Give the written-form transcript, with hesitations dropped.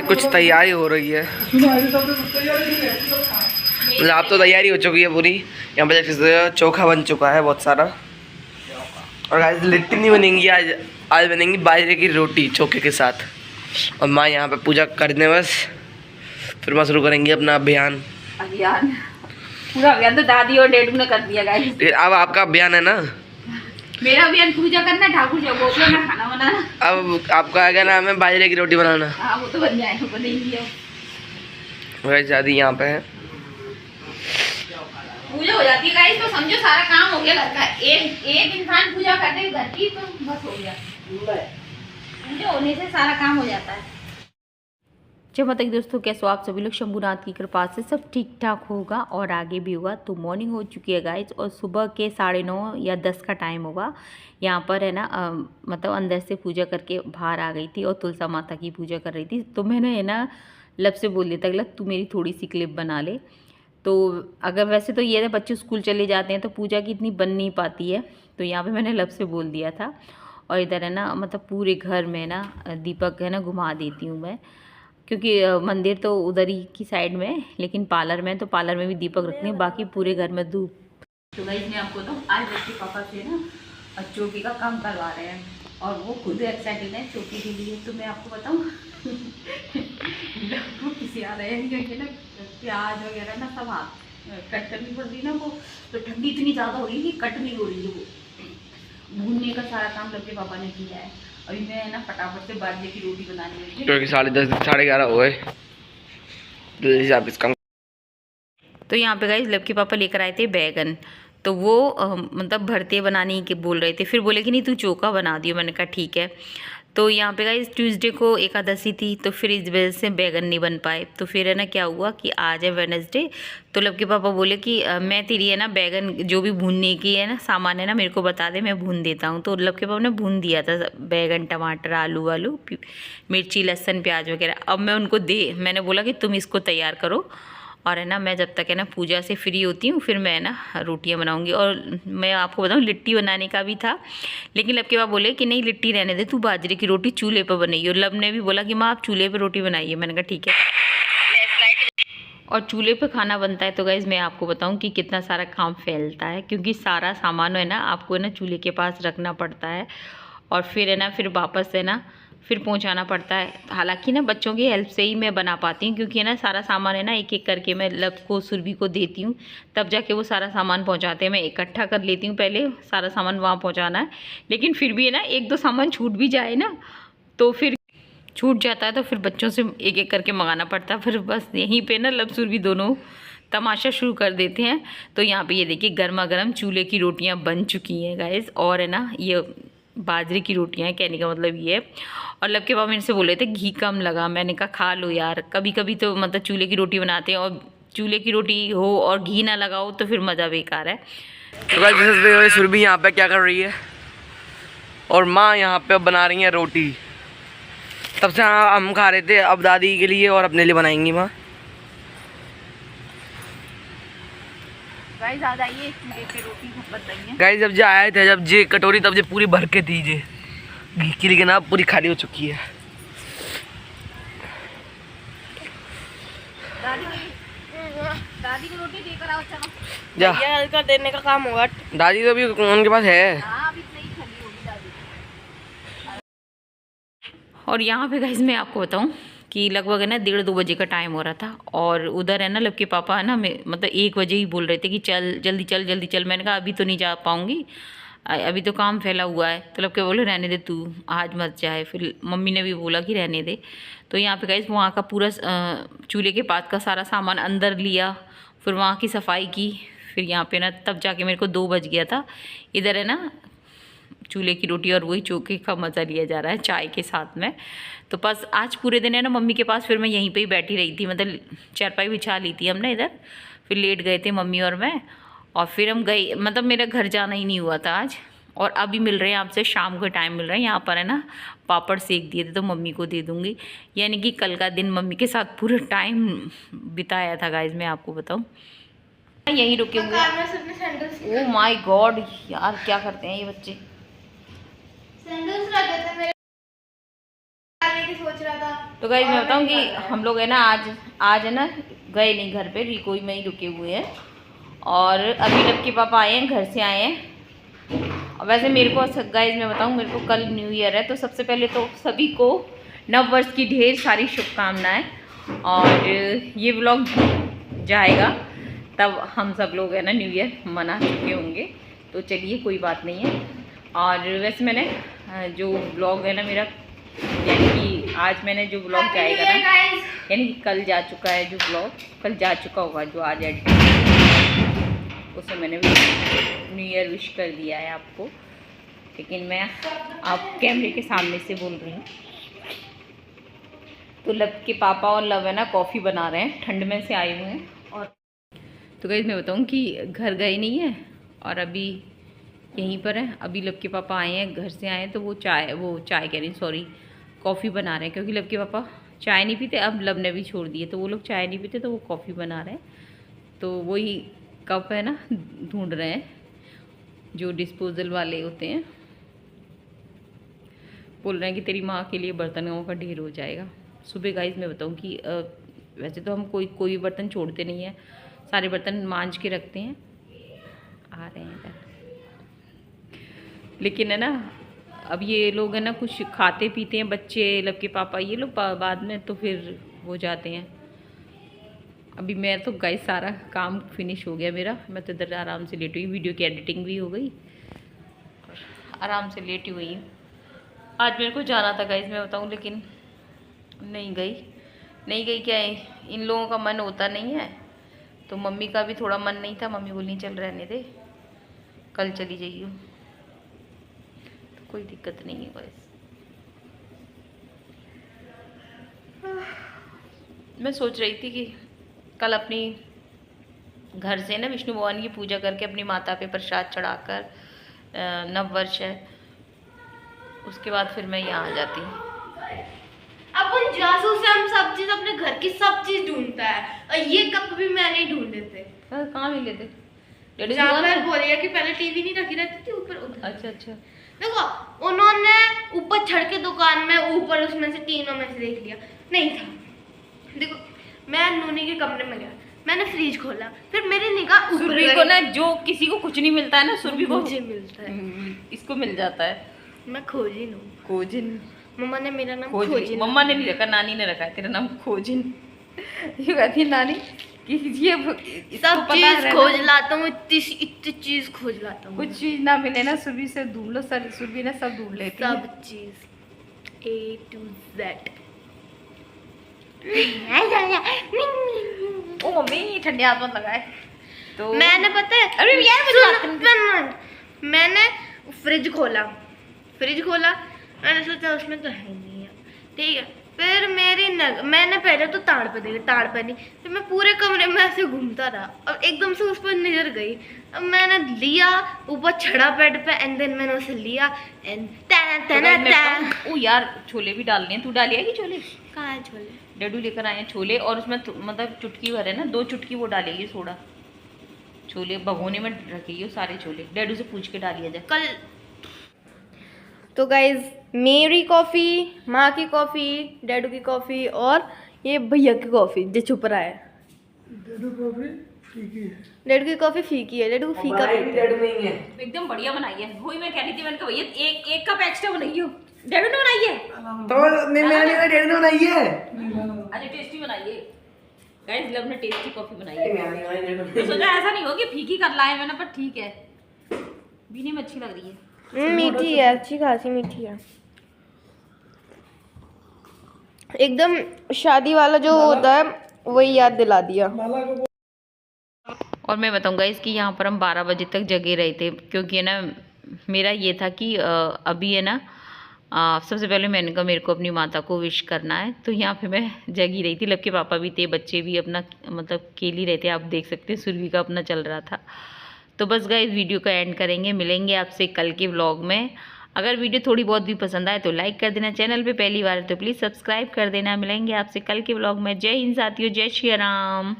कुछ तैयारी हो रही है, मतलब आप तो तैयारी हो चुकी है पूरी। यहाँ पर चोखा बन चुका है बहुत सारा। और आज लिट्टी नहीं बनेंगी, आज बनेंगी बाजरे की रोटी चोखे के साथ। और माँ यहाँ पे पूजा कर दें बस, फिर माँ शुरू करेंगी अपना अभियान। पूरा अभियान तो दादी और डेडू ने कर दिया गाइस। अब आपका अभियान है ना? मेरा अभियान पूजा करना, ठाकुर जी को खाना बनाना। अब आपका क्या नाम है? बाजरे की रोटी बनाना। हाँ वो तो बन जाएगा, बनेगी। वही शादी यहाँ पे है, पूजा हो जाती है गाइस तो समझो सारा काम हो गया घर का। एक इंसान पूजा करते घर की तो बस हो गया। पूजा होने से सारा काम हो जाता है। जब मतलब दोस्तों कैसे आप सभी लोग शंभुनाथ की कृपा से सब ठीक ठाक होगा और आगे भी होगा। तो मॉर्निंग हो चुकी है गाइस और सुबह के 9:30 या 10 का टाइम होगा। यहाँ पर है ना मतलब अंदर से पूजा करके बाहर आ गई थी और तुलसा माता की पूजा कर रही थी। तो मैंने है ना लब से बोल दिया था लब तू मेरी थोड़ी सी क्लिप बना ले। तो अगर वैसे तो ये बच्चे स्कूल चले जाते हैं तो पूजा की इतनी बन नहीं पाती है, तो यहाँ पे मैंने लब से बोल दिया था। और इधर है ना मतलब पूरे घर में ना दीपक है ना घुमा देती हूँ मैं, क्योंकि मंदिर तो उधर ही की साइड में है, लेकिन पार्लर में तो पार्लर में भी दीपक रखते हैं, बाकी पूरे घर में धूप। तो गाइस मैं आपको तो आज बच्चे पापा से ना चौकी का काम करवा रहे हैं और वो खुद एक्साइटेड है चौकी के लिए। तो मैं आपको बताऊँ किसी आ रहे हैं क्योंकि ना प्याज वगैरह ना सब हाथ कट करनी पड़ रही ना, वो तो ठंडी इतनी ज़्यादा हो रही है कि कट नहीं हो रही है। वो भूनने का सारा काम लगे पापा ने किया है। अभी मैं ना फटाफट से बाजरे की रोटी बनानी है क्योंकि 10:30 11:30 हो गए। तो यहाँ पे गाइस लब के पापा लेकर आए थे बैगन, तो वो मतलब भरते बनाने के बोल रहे थे, फिर बोले कि नहीं तू चोखा बना दियो। मैंने कहा ठीक है। तो यहाँ पे गाइस ट्यूसडे को एकादशी थी तो फिर इस वजह से बैगन नहीं बन पाए। तो फिर है ना क्या हुआ कि आज है वेडनेसडे, तो लब के पापा बोले कि मैं तेरी है ना बैगन जो भी भूनने की है ना सामान है ना मेरे को बता दे, मैं भून देता हूँ। तो लब के पापा ने भून दिया था बैगन टमाटर आलू वालू मिर्ची लहसुन प्याज वगैरह। अब मैं उनको मैंने बोला कि तुम इसको तैयार करो और है ना मैं जब तक है ना पूजा से फ्री होती हूँ फिर मैं ना रोटियाँ बनाऊँगी। और मैं आपको बताऊँ लिट्टी बनाने का भी था, लेकिन लब के बाद बोले कि नहीं लिट्टी रहने दे, तू बाजरे की रोटी चूल्हे पर बनाइए। और लब ने भी बोला कि माँ आप चूल्हे पर रोटी बनाइए। मैंने कहा ठीक है। और चूल्हे पे खाना बनता है तो गाइज़ मैं आपको बताऊं कि कितना सारा काम फैलता है, क्योंकि सारा सामान है ना आपको है ना चूल्हे के पास रखना पड़ता है और फिर है ना फिर वापस है ना फिर पहुंचाना पड़ता है। हालांकि ना बच्चों की हेल्प से ही मैं बना पाती हूँ, क्योंकि है ना सारा सामान है ना एक एक करके मैं लब को सुरभि को देती हूँ, तब जाके वो सारा सामान पहुँचाते हैं। मैं इकट्ठा कर लेती हूँ पहले सारा सामान वहाँ पहुँचाना है, लेकिन फिर भी है ना एक दो सामान छूट भी जाए ना तो फिर छूट जाता है, तो फिर बच्चों से एक एक करके मंगाना पड़ता है। फिर बस यहीं पे ना लब सुरभि दोनों तमाशा शुरू कर देते हैं। तो यहाँ पे ये देखिए गर्मा गर्म चूल्हे की रोटियाँ बन चुकी हैं गाइस, और है ना ये बाजरे की रोटियाँ हैं, कहने का मतलब ये है। और लब के पापा मेरे से बोले थे घी कम लगा, मैंने कहा खा लो यार, कभी कभी तो मतलब चूल्हे की रोटी बनाते हैं और चूल्हे की रोटी हो और घी ना लगाओ तो फिर मज़ा बेकार है। तो गाइस सुरभि यहाँ पे क्या कर रही है और माँ यहाँ पे बना रही है रोटी। तब से हम खा रहे थे, अब दादी के लिए और अपने लिए बनाएंगी माँ। गाइस जब जे आए थे जब जे कटोरी तब जे पूरी भर के थी, जे घी की, लेकिन अब पूरी खाली हो चुकी है। दादी को रोटी देकर आओ चलो। जा हल्का देने का काम होगा। दादी तो अभी उनके पास है। और यहाँ पे गाइस मैं आपको बताऊँ कि लगभग है ना 1:30-2 बजे का टाइम हो रहा था और उधर है ना लब के पापा है ना मतलब 1 बजे ही बोल रहे थे कि चल जल्दी चल जल्दी चल। मैंने कहा अभी तो नहीं जा पाऊँगी, अभी तो काम फैला हुआ है। तो लब के बोले रहने दे तू आज मत जाए। फिर मम्मी ने भी बोला कि रहने दे। तो यहाँ पे गाइस वहाँ का पूरा चूल्हे के पास का सारा सामान अंदर लिया, फिर वहाँ की सफाई की, फिर यहाँ पे ना तब जाके मेरे को 2 बज गया था। इधर है ना चूल्हे की रोटी और वही चोखे का मज़ा लिया जा रहा है चाय के साथ में। तो बस आज पूरे दिन है ना मम्मी के पास फिर मैं यहीं पे ही बैठी रही थी, मतलब चारपाई बिछा ली थी हमने इधर, फिर लेट गए थे मम्मी और मैं। और फिर हम गए, मतलब मेरा घर जाना ही नहीं हुआ था आज। और अभी मिल रहे हैं आपसे शाम का टाइम मिल रहा है। यहाँ पर है ना पापड़ सेक दिए थे तो मम्मी को दे दूँगी, यानी कि कल का दिन मम्मी के साथ पूरा टाइम बिताया था गाइज मैं आपको बताऊँ। यहीं रुके हुए। ओह माय गॉड यार क्या करते हैं ये बच्चे। सैंडल्स लगे थे मेरे डालने की सोच रहा था, तो गाइस मैं बताऊँ कि हम लोग है ना आज है ना गए नहीं घर पे, रिकोई में ही रुके हुए हैं। और अभी लब के पापा आए हैं, घर से आए हैं। और वैसे मेरे को गाइस मैं बताऊँ, मेरे को कल न्यू ईयर है, तो सबसे पहले तो सभी को नव वर्ष की ढेर सारी शुभकामनाएं। और ये व्लॉग जाएगा तब हम सब लोग है ना न्यू ईयर मना चुके होंगे, तो चलिए कोई बात नहीं है। और वैसे मैंने जो व्लॉग है ना मेरा, यानी कि आज मैंने जो व्लॉग जाएगा ना, यानी कि कल जा चुका है जो व्लॉग, कल जा चुका होगा जो आज एडिट, उसमें मैंने न्यू ईयर विश कर दिया है आपको। लेकिन मैं आप कैमरे के सामने से बोल रही हूँ। तो लब के पापा और लव है ना कॉफ़ी बना रहे हैं, ठंड में से आए हुए हैं। और तो गाइस मैं बताऊँ कि घर गए नहीं है और अभी यहीं पर है। अभी लब के पापा आए हैं, घर से आए हैं, तो वो चाय कह रही, सॉरी कॉफ़ी बना रहे हैं। क्योंकि लब के पापा चाय नहीं पीते, अब लब ने भी छोड़ दिए, तो वो लोग चाय नहीं पीते, तो वो कॉफ़ी बना रहे हैं। तो वही कप है ना ढूंढ रहे हैं, जो डिस्पोजल वाले होते हैं। बोल रहे हैं कि तेरी माँ के लिए बर्तनों का ढेर हो जाएगा। सुबह गाइस मैं बताऊँ कि वैसे तो हम कोई भी बर्तन छोड़ते नहीं है, सारे बर्तन मांज के रखते हैं। आ रहे हैं इधर, लेकिन है ना अब ये लोग है ना कुछ खाते पीते हैं, बच्चे लब के पापा ये लोग बाद में तो फिर हो जाते हैं। अभी मैं तो गाइस सारा काम फिनिश हो गया मेरा, मैं तो इधर आराम से लेटी हुई, वीडियो की एडिटिंग भी हो गई और आराम से लेटी हुई हूँ। आज मेरे को जाना था गाइस मैं बताऊँ, लेकिन नहीं गई क्या है, इन लोगों का मन होता नहीं है, तो मम्मी का भी थोड़ा मन नहीं था। मम्मी बोली चल रहने दे, कल चली जाइए, तो कोई दिक्कत नहीं है गाइस। मैं सोच रही थी कि कल अपनी घर से ना विष्णु भगवान की पूजा करके अपनी माता पे प्रसाद चढ़ाकर, नव वर्ष है, उसके बाद फिर मैं यहाँ आ जाती। अपन जासूस है, हम सब चीज अपने घर की सब चीज ढूंढता है, और ये कप भी मैं नहीं ढूंढे थे। कहाँ मिले थे? जहाँ पर बोल रही है कि पहले टीवी नहीं रखी रहती थी ऊपर उधर। अच्छा देखो उन्होंने ऊपर चढ़ के दुकान में ऊपर उसमें से तीनों में से देख लिया, नहीं था। देखो मैं नूनी के कमरे में गया, मैंने फ्रिज खोला, फिर मेरी निगाह ऊपर सुरभि को ना, जो किसी को कुछ नहीं मिलता है ना, सुरभि को मुझे मिलता है, इसको मिल जाता है। मैं खोजिन हूँ। खोजिन, मम्मा ने मेरा नाम खोजिन मम्मा ने नहीं रखा, नानी ने रखा है तेरा नाम खोजिन। ये कहती है नानी कि ये सब चीज खोज लाता हूँ, इतनी चीज खोज लाता हूँ, कुछ चीज ना मिले ना सुरभि से ढूंढ लो, सर सुरभि ने सब ढूंढ लेती है, सब चीज A to Z। ओ मम्मी ठंडे हाथ मत लगाए। तो मैंने पता है, अरे यार सुन, मैंने फ्रिज खोला, मैंने सोचा उसमें तो है नहीं है, ठीक है। फिर मैंने पहले तो ताड़ पे देखा, ताड़ पे नहीं, फिर मैं पूरे कमरे में ऐसे घूमता रहा और एकदम से उस पर नजर गई। अब मैंने लिया, ऊपर चढ़ा बेड पे, एंड देन मैंने उसे लिया एंड ओ यार छोले भी डालने हैं, तू डाली है कि छोले? कहाँ है छोले? डैडू लेकर आए हैं छोले, और उसमें मतलब चुटकी भर है ना, 2 चुटकी वो डालेगी सोडा। छोले भगोने में रखेगी सारे छोले, डैडू से पूछ के डालिए जाए कल। तो गाइज मेरी कॉफ़ी, माँ की कॉफ़ी, डैडू की कॉफ़ी और ये भैया की कॉफ़ी जो छुप रहा है। डैडू की कॉफ़ी फीकी है, डैडू को फीका एकदम बढ़िया बनाई है। वही मैं कह रही थी, मैंने कहा भैया एक कप एक्स्ट्रा बनाइए, डैडू ने बनाई है तो मैंने डैडी ने बनाई है, अरे टेस्टी बनाई है गाइस, लब ने टेस्टी कॉफी बनाई है। तो सोचा ऐसा नहीं हो कि फीकी कर लाए मैंने, पर ठीक है, पीने में अच्छी लग रही है। मीठी है, अच्छी खासी मीठी है, एकदम शादी वाला जो होता है वही याद दिला दिया। और मैं बताऊंगा इसकी, यहाँ पर हम 12 बजे तक जगे रहे थे, क्योंकि है ना मेरा ये था कि अभी है ना सबसे पहले मैंने कहा मेरे को अपनी माता को विश करना है, तो यहाँ पे मैं जगी रही थी। लब के पापा भी थे, बच्चे भी अपना मतलब खेल ही रहे थे, आप देख सकते हैं सुरभि का अपना चल रहा था। तो बस गाइस वीडियो का एंड करेंगे, मिलेंगे आपसे कल के व्लॉग में। अगर वीडियो थोड़ी बहुत भी पसंद आए तो लाइक कर देना, चैनल पे पहली बार है तो प्लीज़ सब्सक्राइब कर देना। मिलेंगे आपसे कल के व्लॉग में। जय हिंद साथियों, जय श्री राम।